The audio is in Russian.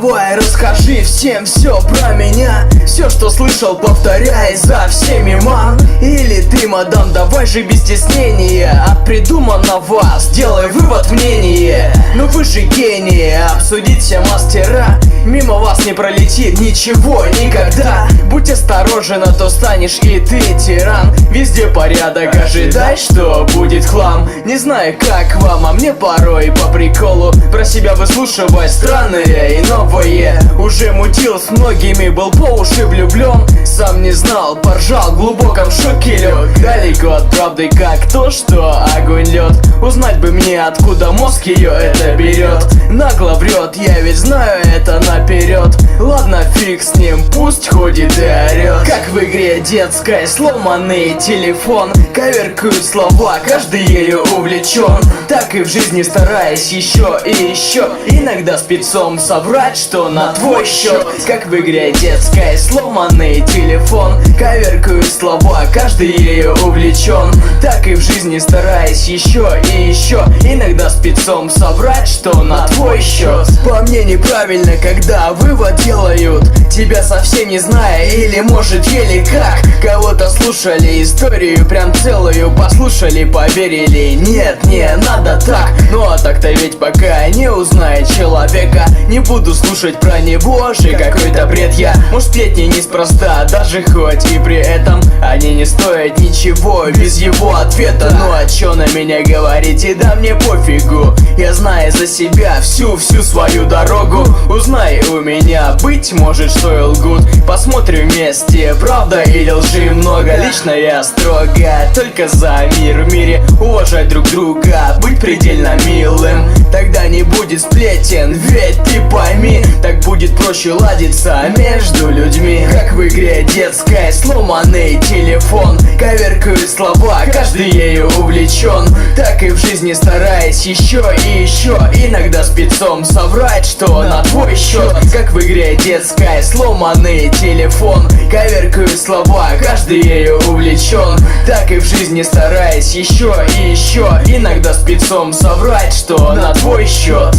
давай расскажи всем все про меня. Все, что слышал, повторяй за всеми, мам. Или ты, мадам, давай же без стеснения. От придуманного сделай вывод, мнение. Ну вы же гении, обсудить все мастера. Мимо вас не пролетит ничего никогда. Будь осторожен, а то станешь и ты тиран. Везде порядок, ожидай, что будет хлам. Не знаю, как вам, а мне порой по приколу про себя выслушивать странное и новое. Уже мутил с многими, был по уши влюблен. Сам не знал, поржал в глубоком шоке лег. Далеко от правды, как то, что огонь лед. Узнать бы мне, откуда мозг ее это берет. Нагло врет, я ведь знаю это наперед. Ладно, фиг с ним, пусть ходит и орет. Как в игре детской, сломанный телефон. Коверкают слова, каждый ею увлечен. Так и в жизни стараясь еще и еще. Иногда спецом соврать, что на твой счет. Как в игре детской, сломанный телефон. Коверкают слова, каждый ею увлечен. Так и в жизни стараясь еще и еще. Иногда спецом соврать, что на твой счет. По мне неправильно, когда вывод делают, тебя совсем не зная или может еле как. Кого-то слушали историю прям целую, послушали, поверили. Нет, не надо так. Ну а так-то ведь пока не узнает человека. Не буду слушать про него же какой-то бред я. Может сплетни неспроста, даже хоть и при этом они не стоят ничего без его ответа. Ну а чё на меня говорите, да мне пофигу. Я знаю за себя всю свою дорогу. Узнай у меня, быть может, что и лгут. Посмотрим вместе, правда или лжи много. Лично я строго, только за мир в мире. Уважать друг друга, быть предельно милым. Тогда не будет сплетен, ведь ты пойми, так будет проще ладиться между людьми. Как в игре детской, сломанный телефон. Коверкают слова, каждый ею увлечен. Так и в жизни стараясь еще и еще. Иногда спецом соврать, что на твой счет. Как в игре детской, сломанный телефон. Коверкают слова, каждый ею увлечен. Так и в жизни стараясь еще и еще. Иногда спецом соврать, что на твой счет.